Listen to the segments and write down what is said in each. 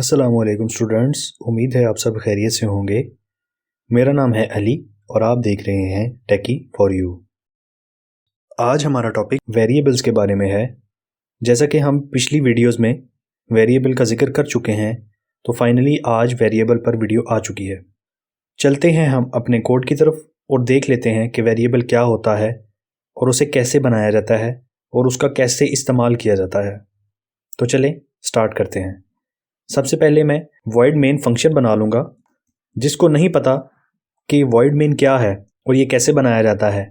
अस्सलामुअलैकुम स्टूडेंट्स, उम्मीद है आप सब खैरियत से होंगे। मेरा नाम है अली और आप देख रहे हैं टेकी फॉर यू। आज हमारा टॉपिक वेरिएबल्स के बारे में है। जैसा कि हम पिछली वीडियोस में वेरिएबल का जिक्र कर चुके हैं, तो फाइनली आज वेरिएबल पर वीडियो आ चुकी है। चलते हैं हम अपने कोड की तरफ और देख लेते हैं कि वेरिएबल क्या होता है और उसे कैसे बनाया जाता है और उसका कैसे इस्तेमाल किया जाता है। तो चलें स्टार्ट करते हैं। सबसे पहले मैं void main फंक्शन बना लूँगा। जिसको नहीं पता कि void main क्या है और ये कैसे बनाया जाता है,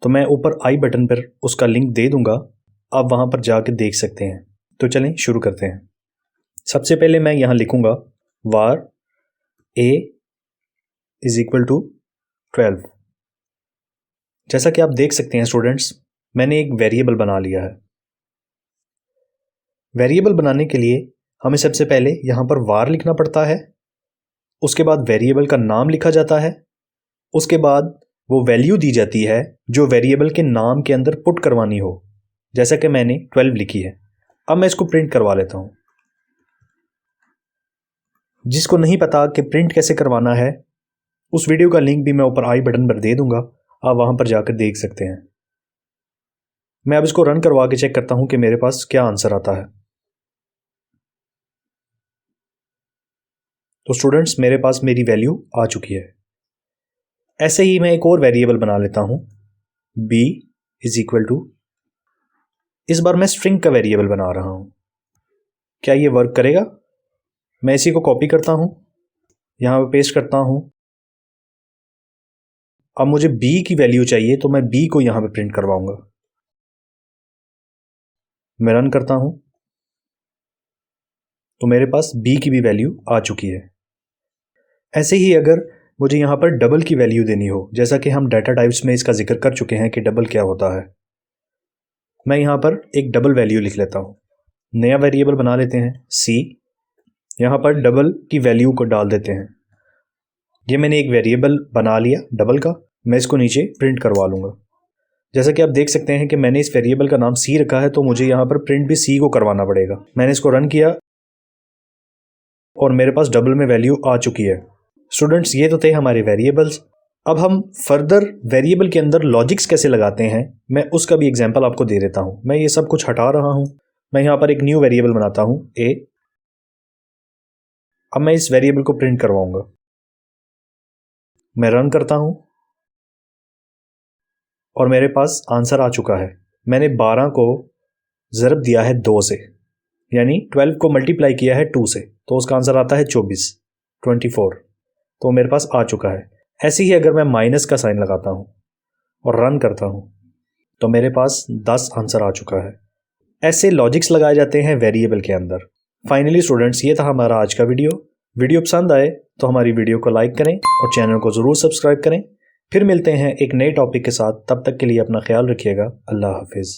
तो मैं ऊपर आई बटन पर उसका लिंक दे दूँगा, आप वहाँ पर जाकर देख सकते हैं। तो चलें शुरू करते हैं। सबसे पहले मैं यहाँ लिखूँगा var a is equal to 12। जैसा कि आप देख सकते हैं स्टूडेंट्स, मैंने एक वेरिएबल बना लिया है। वेरिएबल बनाने के लिए हमें सबसे पहले यहाँ पर var लिखना पड़ता है, उसके बाद वेरिएबल का नाम लिखा जाता है, उसके बाद वो वैल्यू दी जाती है जो वेरिएबल के नाम के अंदर पुट करवानी हो, जैसा कि मैंने 12 लिखी है। अब मैं इसको प्रिंट करवा लेता हूँ। जिसको नहीं पता कि प्रिंट कैसे करवाना है, उस वीडियो का लिंक भी मैं ऊपर आई बटन पर दे दूँगा, आप वहाँ पर जाकर देख सकते हैं। मैं अब इसको रन करवा के चेक करता हूँ कि मेरे पास क्या आंसर आता है। तो स्टूडेंट्स, मेरे पास मेरी वैल्यू आ चुकी है। ऐसे ही मैं एक और वेरिएबल बना लेता हूँ b इज इक्वल टू, इस बार मैं स्ट्रिंग का वेरिएबल बना रहा हूँ। क्या ये वर्क करेगा? मैं इसी को कॉपी करता हूँ, यहाँ पे पेस्ट करता हूँ। अब मुझे b की वैल्यू चाहिए, तो मैं b को यहाँ पे प्रिंट करवाऊंगा। मैं रन करता हूँ, तो मेरे पास b की भी वैल्यू आ चुकी है। ऐसे ही अगर मुझे यहाँ पर डबल की वैल्यू देनी हो, जैसा कि हम डाटा टाइप्स में इसका जिक्र कर चुके हैं कि डबल क्या होता है, मैं यहाँ पर एक डबल वैल्यू लिख लेता हूँ। नया वेरिएबल बना लेते हैं c, यहाँ पर डबल की वैल्यू को डाल देते हैं। ये मैंने एक वेरिएबल बना लिया डबल का, मैं इसको नीचे प्रिंट करवा लूँगा। जैसा कि आप देख सकते हैं कि मैंने इस वेरिएबल का नाम c रखा है, तो मुझे यहाँ पर प्रिंट भी c को करवाना पड़ेगा। मैंने इसको रन किया और मेरे पास डबल में वैल्यू आ चुकी है। स्टूडेंट्स, ये तो थे हमारे वेरिएबल्स। अब हम फर्दर वेरिएबल के अंदर लॉजिक्स कैसे लगाते हैं, मैं उसका भी एग्जांपल आपको दे देता हूं। मैं ये सब कुछ हटा रहा हूं। मैं यहाँ पर एक न्यू वेरिएबल बनाता हूं a। अब मैं इस वेरिएबल को प्रिंट करवाऊंगा। मैं रन करता हूं और मेरे पास आंसर आ चुका है। मैंने 12 को ज़रब दिया है 2 से, यानी 12 को मल्टीप्लाई किया है 2 से, तो उसका आंसर आता है 24। तो मेरे पास आ चुका है। ऐसे ही अगर मैं माइनस का साइन लगाता हूँ और रन करता हूँ, तो मेरे पास 10 आंसर आ चुका है। ऐसे लॉजिक्स लगाए जाते हैं वेरिएबल के अंदर। फाइनली स्टूडेंट्स, ये था हमारा आज का वीडियो पसंद आए तो हमारी वीडियो को लाइक करें और चैनल को ज़रूर सब्सक्राइब करें। फिर मिलते हैं एक नए टॉपिक के साथ। तब तक के लिए अपना ख्याल रखिएगा। अल्लाह हाफिज़।